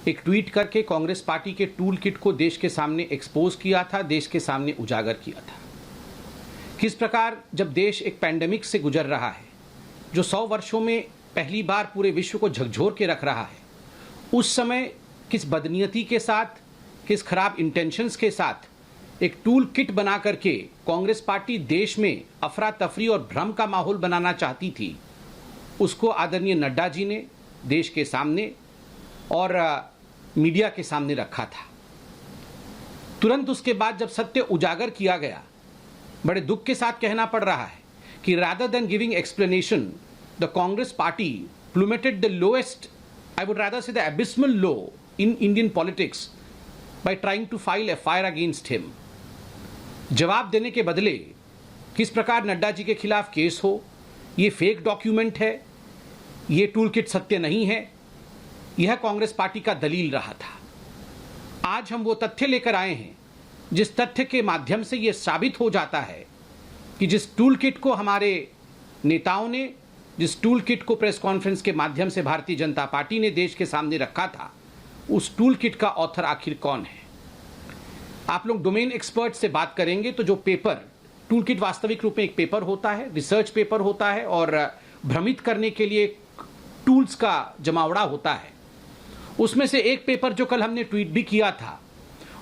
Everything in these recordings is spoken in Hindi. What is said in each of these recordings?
एक ट्वीट करके कांग्रेस पार्टी के टूल किट को देश के सामने एक्सपोज किया था, देश के सामने उजागर किया था। किस प्रकार जब देश एक पैंडेमिक से गुजर रहा है जो 100 वर्षों में पहली बार पूरे विश्व को झकझोर के रख रहा है, उस समय किस बदनीयती के साथ, किस खराब इंटेंशंस के साथ एक टूल किट बना करके कांग्रेस पार्टी देश में अफरा तफरी और भ्रम का माहौल बनाना चाहती थी, उसको आदरणीय नड्डा जी ने देश के सामने और मीडिया के सामने रखा था। तुरंत उसके बाद जब सत्य उजागर किया गया, बड़े दुख के साथ कहना पड़ रहा है कि rather than giving explanation, the Congress party plummeted the lowest, I would rather say the abysmal low in Indian politics by trying to file FIR against him. जवाब देने के बदले किस प्रकार नड्डा जी के खिलाफ केस हो, ये फेक डॉक्यूमेंट है, ये टूल किट सत्य नहीं है, यह कांग्रेस पार्टी का दलील रहा था। आज हम वो तथ्य लेकर आए हैं जिस तथ्य के माध्यम से यह साबित हो जाता है कि जिस टूल किट को हमारे नेताओं ने, जिस टूल किट को प्रेस कॉन्फ्रेंस के माध्यम से भारतीय जनता पार्टी ने देश के सामने रखा था, उस टूल किट का ऑथर आखिर कौन है। आप लोग डोमेन एक्सपर्ट से बात करेंगे तो जो पेपर, टूल किट वास्तविक रूप में एक पेपर होता है, रिसर्च पेपर होता है और भ्रमित करने के लिए टूल्स का जमावड़ा होता है। उसमें से एक पेपर जो कल हमने ट्वीट भी किया था,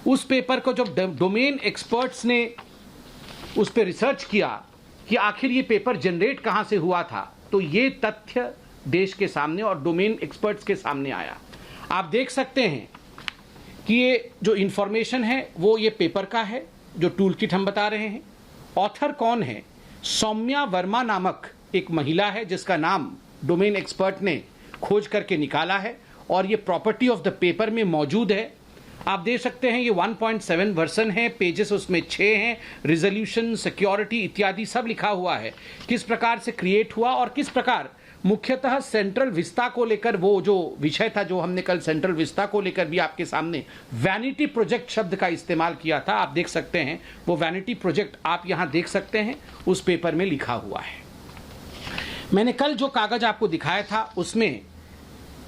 उस पेपर को जब डोमेन एक्सपर्ट्स ने उस पर रिसर्च किया कि आखिर ये पेपर जनरेट कहां से हुआ था, तो ये तथ्य देश के सामने और डोमेन एक्सपर्ट्स के सामने आया। आप देख सकते हैं कि ये जो इंफॉर्मेशन है वो ये पेपर का है, जो टूल किट हम बता रहे हैं। ऑथर कौन है? सौम्या वर्मा नामक एक महिला है जिसका नाम डोमेन एक्सपर्ट ने खोज करके निकाला है और ये प्रॉपर्टी ऑफ द पेपर में मौजूद है। आप देख सकते हैं ये 1.7 वर्जन है, पेजेस उसमें 6 हैं, रिजोल्यूशन, सिक्योरिटी इत्यादि सब लिखा हुआ है। किस प्रकार से क्रिएट हुआ और किस प्रकार मुख्यतः सेंट्रल विस्ता को लेकर, वो जो विषय था जो हमने कल सेंट्रल विस्ता को लेकर भी आपके सामने वैनिटी प्रोजेक्ट शब्द का इस्तेमाल किया था। आप देख सकते हैं वो वैनिटी प्रोजेक्ट आप यहां देख सकते हैं, उस पेपर में लिखा हुआ है। मैंने कल जो कागज आपको दिखाया था उसमें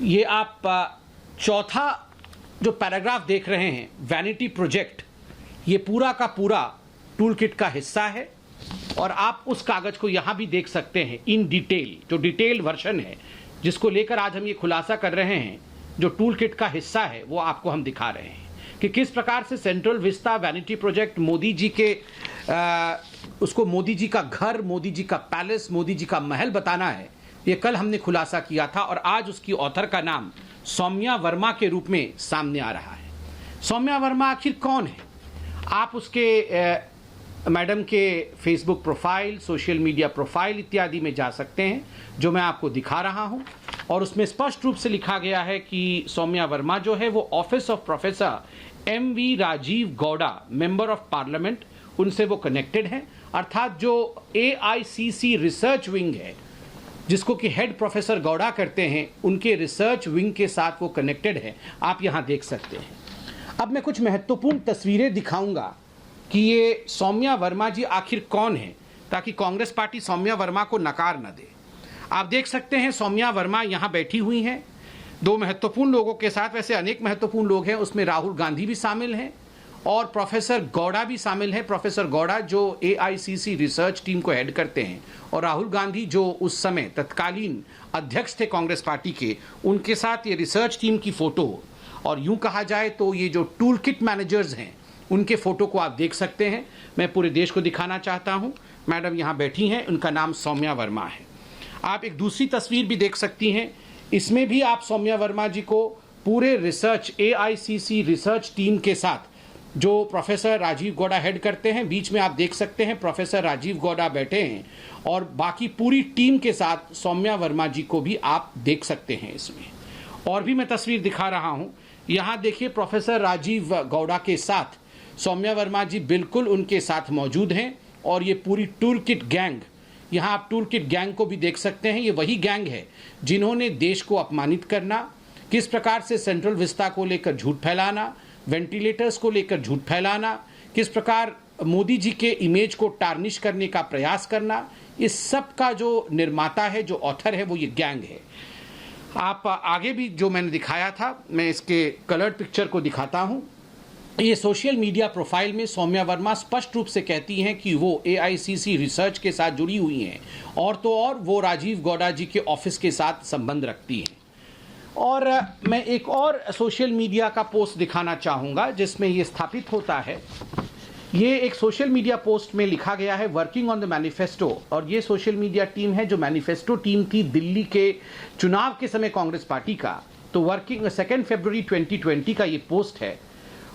ये आप चौथा जो पैराग्राफ देख रहे हैं, वैनिटी प्रोजेक्ट, ये पूरा का पूरा टूल किट का हिस्सा है और आप उस कागज को यहां भी देख सकते हैं इन डिटेल, जो डिटेल वर्जन है जिसको लेकर आज हम ये खुलासा कर रहे हैं, जो टूल किट का हिस्सा है वो आपको हम दिखा रहे हैं कि किस प्रकार से Central Vista vanity project Modi ji के उसको मोदी जी का घर, मोदी जी का पैलेस, मोदी जी का महल बताना है। ये कल हमने खुलासा किया था और आज उसकी ऑथर का नाम सौम्या वर्मा के रूप में सामने आ रहा है। सौम्या वर्मा आखिर कौन है? आप उसके मैडम के Facebook profile, social media profile इत्यादि में जा सकते हैं, जो मैं आपको दिखा रहा हूं और उसमें स्पष्ट रूप से लिखा गया है कि सौम्या वर्मा जो है वो office of professor MV Rajeev Gowda, member of parliament, उनसे वो कनेक्टेड हैं। अर्थात जो AICC रिसर्च विंग है जिसको कि हेड प्रोफेसर गौड़ा करते हैं, उनके रिसर्च विंग के साथ वो कनेक्टेड है। आप यहां देख सकते हैं। अब मैं कुछ महत्वपूर्ण तस्वीरें दिखाऊंगा कि ये सौम्या वर्मा जी आखिर कौन है, ताकि कांग्रेस पार्टी सौम्या वर्मा को नकार न दे। आप देख सकते हैं सौम्या वर्मा यहां बैठी हुई हैं दो महत्वपूर्ण लोगों के साथ। वैसे अनेक महत्वपूर्ण लोग हैं, उसमें राहुल गांधी भी शामिल हैं और प्रोफेसर गौड़ा भी शामिल हैं। प्रोफेसर गौड़ा जो AICC रिसर्च टीम को हेड करते हैं और राहुल गांधी जो उस समय तत्कालीन अध्यक्ष थे कांग्रेस पार्टी के, उनके साथ ये रिसर्च टीम की फोटो और यूं कहा जाए तो ये जो टूल किट मैनेजर्स हैं उनके फोटो को आप देख सकते हैं। मैं पूरे देश को दिखाना चाहता हूं। मैडम यहां बैठी हैं, उनका नाम सौम्या वर्मा है। आप एक दूसरी तस्वीर भी देख सकती हैं, इसमें भी आप सौम्या वर्मा जी को पूरे रिसर्च AICC रिसर्च टीम के साथ, जो प्रोफेसर राजीव गौड़ा हेड करते हैं, बीच में आप देख सकते हैं प्रोफेसर राजीव गौड़ा बैठे हैं और बाकी पूरी टीम के साथ सौम्या वर्मा जी को भी आप देख सकते हैं। इसमें और भी मैं तस्वीर दिखा रहा हूं, यहां देखिए प्रोफेसर राजीव गौड़ा के साथ सौम्या वर्मा जी बिल्कुल उनके साथ मौजूद हैं और ये पूरी टूल किट गैंग, यहां आप टूल किट गैंग को भी देख सकते हैं। ये वही गैंग है जिन्होंने देश को अपमानित करना, किस प्रकार से सेंट्रल विस्ता को लेकर झूठ फैलाना, वेंटिलेटर्स को लेकर झूठ फैलाना, किस प्रकार मोदी जी के इमेज को टार्निश करने का प्रयास करना, इस सब का जो निर्माता है, जो ऑथर है, वो ये गैंग है। आप आगे भी जो मैंने दिखाया था, मैं इसके कलर्ड पिक्चर को दिखाता हूं। ये सोशल मीडिया प्रोफाइल में सौम्या वर्मा स्पष्ट रूप से कहती हैं कि वो AICC रिसर्च के साथ जुड़ी हुई हैं, और तो और वो राजीव गौड़ा जी के ऑफिस के साथ संबंध रखती हैं। और मैं एक और सोशल मीडिया का पोस्ट दिखाना चाहूँगा जिसमें ये स्थापित होता है। ये एक सोशल मीडिया पोस्ट में लिखा गया है वर्किंग ऑन द मैनिफेस्टो, और ये सोशल मीडिया टीम है जो मैनिफेस्टो टीम थी दिल्ली के चुनाव के समय कांग्रेस पार्टी का। तो वर्किंग 2 फरवरी 2020 का ये पोस्ट है,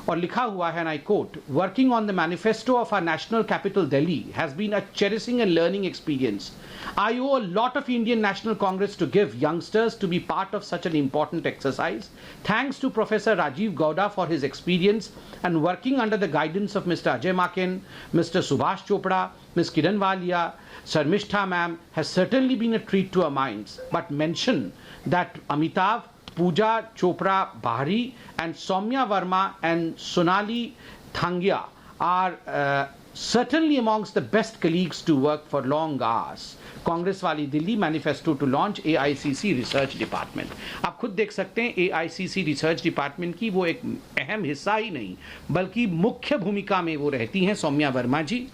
और लिखा हुआ है, and I quote, working on the manifesto of our national capital Delhi has been a cherishing and learning experience. I owe a lot of Indian National Congress to give youngsters to be part of such an important exercise. Thanks to Professor Rajiv Gowda for his experience and working under the guidance of Mr. Ajay Maken, Mr. Subhash Chopra, Ms. Kiran Walia, Sarmishtha ma'am has certainly been a treat to our minds. But mention that Amitav, Pooja Chopra Bahari and Soumya Verma and Sonali Thangia are certainly amongst the best colleagues to work for long hours. Congress वाली Delhi manifesto to launch AICC research department. आप खुद देख सकते हैं AICC रिसर्च डिपार्टमेंट की वो एक अहम हिस्सा ही नहीं बल्कि मुख्य भूमिका में वो रहती हैं सौम्या वर्मा जी।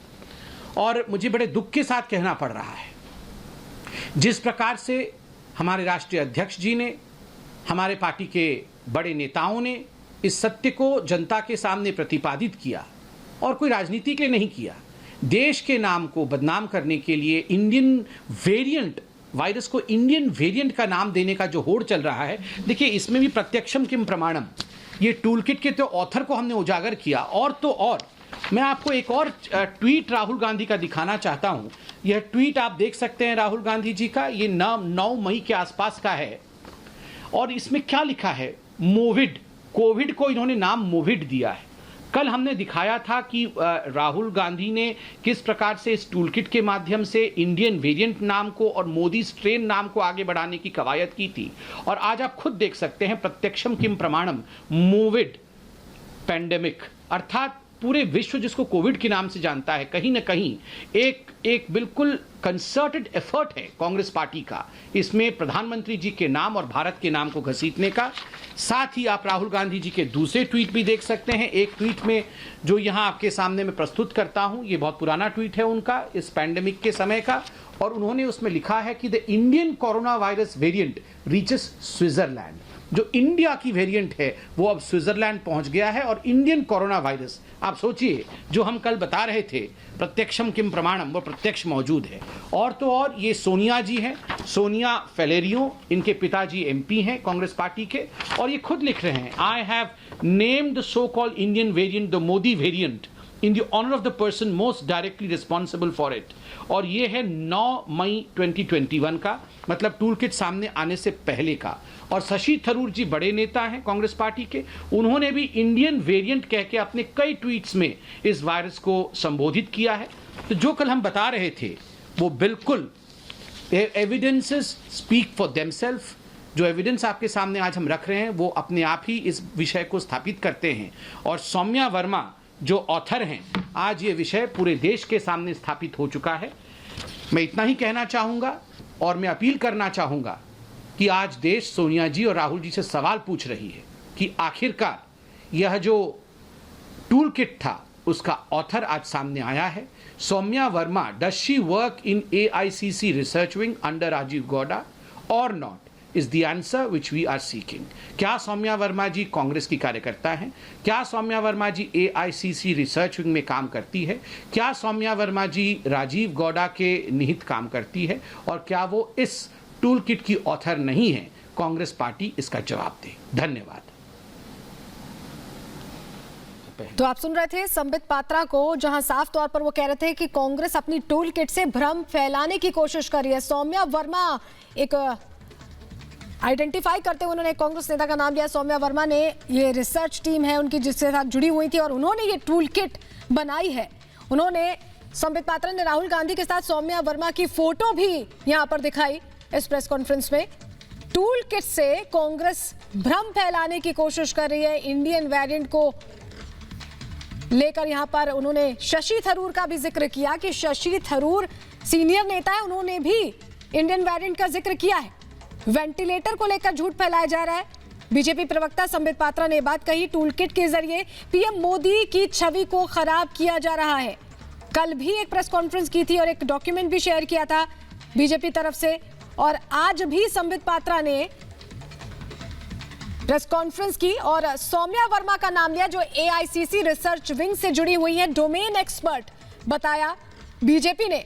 और मुझे बड़े दुख के साथ कहना पड़ रहा है, जिस प्रकार से हमारे राष्ट्रीय अध्यक्ष जी ने, हमारे पार्टी के बड़े नेताओं ने इस सत्य को जनता के सामने प्रतिपादित किया, और कोई राजनीति के लिए नहीं किया, देश के नाम को बदनाम करने के लिए इंडियन वेरिएंट वायरस को इंडियन वेरिएंट का नाम देने का जो होड़ चल रहा है। देखिए, इसमें भी प्रत्यक्षम किम प्रमाणम, ये टूल किट के तो ऑथर को हमने उजागर किया। और तो और मैं आपको एक और ट्वीट राहुल गांधी का दिखाना चाहता हूं। यह ट्वीट आप देख सकते हैं राहुल गांधी जी का, ये 9 मई के आसपास का है, और इसमें क्या लिखा है, मोविड, कोविड को इन्होंने नाम मोविड दिया है। कल हमने दिखाया था कि राहुल गांधी ने किस प्रकार से इस टूलकिट के माध्यम से इंडियन वेरिएंट नाम को और मोदी स्ट्रेन नाम को आगे बढ़ाने की कवायद की थी, और आज आप खुद देख सकते हैं प्रत्यक्षम किम प्रमाणम, मोविड पैंडेमिक, अर्थात पूरे विश्व जिसको कोविड के नाम से जानता है, कहीं ना कहीं एक बिल्कुल कंसर्टेड एफर्ट है कांग्रेस पार्टी का इसमें प्रधानमंत्री जी के नाम और भारत के नाम को घसीटने का। साथ ही आप राहुल गांधी जी के दूसरे ट्वीट भी देख सकते हैं। एक ट्वीट में जो यहां आपके सामने मैं प्रस्तुत करता हूं, ये बहुत पुराना ट्वीट है उनका इस पैंडेमिक के समय का, और उन्होंने उसमें लिखा है कि the Indian corona virus variant reaches Switzerland. जो इंडिया की वेरिएंट है वो अब स्विट्जरलैंड पहुंच गया है, और इंडियन कोरोना वायरस, आप सोचिए, जो हम कल बता रहे थे प्रत्यक्षम किम प्रमाणम, वो प्रत्यक्ष मौजूद है। और तो और ये सोनिया जी हैं, सोनिया फेलेरियो, इनके पिताजी MP हैं कांग्रेस पार्टी के, और ये खुद लिख रहे हैं, I have named the so called Indian variant the Modi variant in the honor of the person most directly responsible for it। और ये है 9 मई 2021 का, मतलब टूल किट सामने आने से पहले का। और शशि थरूर जी बड़े नेता हैं कांग्रेस पार्टी के, उन्होंने भी इंडियन वेरिएंट कह के अपने कई ट्वीट्स में इस वायरस को संबोधित किया है। तो जो कल हम बता रहे थे वो बिल्कुल एविडेंसेस स्पीक फॉर देमसेल्फ। जो एविडेंस आपके सामने आज हम रख रहे हैं वो अपने आप ही इस विषय को स्थापित करते हैं, और सौम्या वर्मा जो ऑथर हैं, आज ये विषय पूरे देश के सामने स्थापित हो चुका है। मैं इतना ही कहना चाहूँगा, और मैं अपील करना चाहूँगा कि आज देश सोनिया जी और राहुल जी से सवाल पूछ रही है कि आखिरकार यह जो टूल किट था उसका ऑथर आज सामने आया है। Saumya Verma, does she work in AICC research wing under Rajiv Gowda or not, is the answer which we are seeking. क्या सौम्या वर्मा जी कांग्रेस की कार्यकर्ता हैं? क्या Saumya Verma ji AICC research wing में काम करती है? क्या सौम्या वर्मा जी राजीव गौड़ा के निहित काम करती है? और क्या वो इस टूल किट की ऑथर नहीं है? कांग्रेस पार्टी इसका जवाब दे। धन्यवाद। तो आप सुन रहे थे संबित पात्रा को, जहां साफ तौर पर वो कह रहे थे कि कांग्रेस अपनी टूल किट से भ्रम फैलाने की कोशिश कर रही है। सौम्या वर्मा एक आइडेंटिफाई करते हुए उन्होंने कांग्रेस नेता का नाम लिया। सौम्या वर्मा ने, ये रिसर्च टीम है उनकी जिसके साथ जुड़ी हुई थी, और उन्होंने ये टूल किट बनाई है। उन्होंने, संबित पात्रा ने राहुल गांधी के साथ सौम्या वर्मा की फोटो भी यहां पर दिखाई इस प्रेस कॉन्फ्रेंस में। टूल किट से कांग्रेस भ्रम फैलाने की कोशिश कर रही है इंडियन वेरिएंट को लेकर। यहां पर उन्होंने शशि थरूर का भी जिक्र किया कि शशि थरूर सीनियर नेता है, उन्होंने भी इंडियन वेरिएंट का जिक्र किया है। वेंटिलेटर को लेकर झूठ फैलाया जा रहा है। बीजेपी प्रवक्ता संबित पात्रा ने बात कही, टूल किट के जरिए पीएम मोदी की छवि को खराब किया जा रहा है। कल भी एक प्रेस कॉन्फ्रेंस की थी और एक डॉक्यूमेंट भी शेयर किया था बीजेपी तरफ से, और आज भी संबित पात्रा ने प्रेस कॉन्फ्रेंस की और सौम्या वर्मा का नाम लिया, जो एआईसीसी रिसर्च विंग से जुड़ी हुई है, डोमेन एक्सपर्ट बताया बीजेपी ने।